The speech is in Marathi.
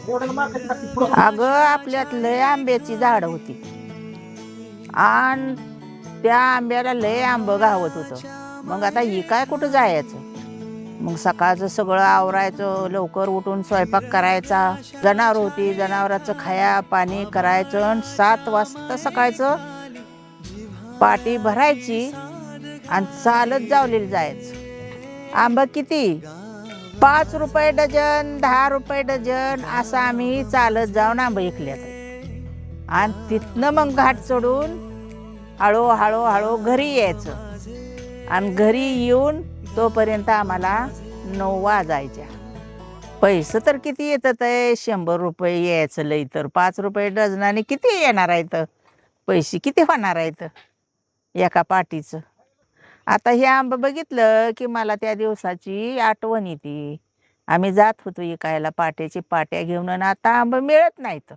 अगं आपल्यात लय आंब्याची झाड होती आणि त्या आंब्याला लय आंब गावत होतं. मग आता ही काय कुठं जायचं. मग सकाळचं सगळं आवरायचं, लवकर उठून स्वयंपाक करायचा. जनावर होती, जनावराचं खाया पाणी करायचं आणि 7 वाजता सकाळचं पाटी भरायची आणि चालत जावलेलं जायचं. आंब किती 5 रुपये डझन, 10 रुपये डझन असं आम्ही चालत जाऊन आंब विकल्यात. आणि तिथनं मग घाट चढून हळू घरी यायचं आणि घरी येऊन तोपर्यंत आम्हाला 9 वाजायच्या. पैसे तर किती येतात आहे, 100 रुपये यायचं लई तर 5 रुपये डझनाने किती येणार आहेत, पैसे किती होणार आहेत एका पाटीचं. आता हे आंब बघितलं की मला त्या दिवसाची आठवण येते. आम्ही जात होतो इकायला पाट्याची पाट्या घेऊन आणि आता आंब मिळत नाहीत.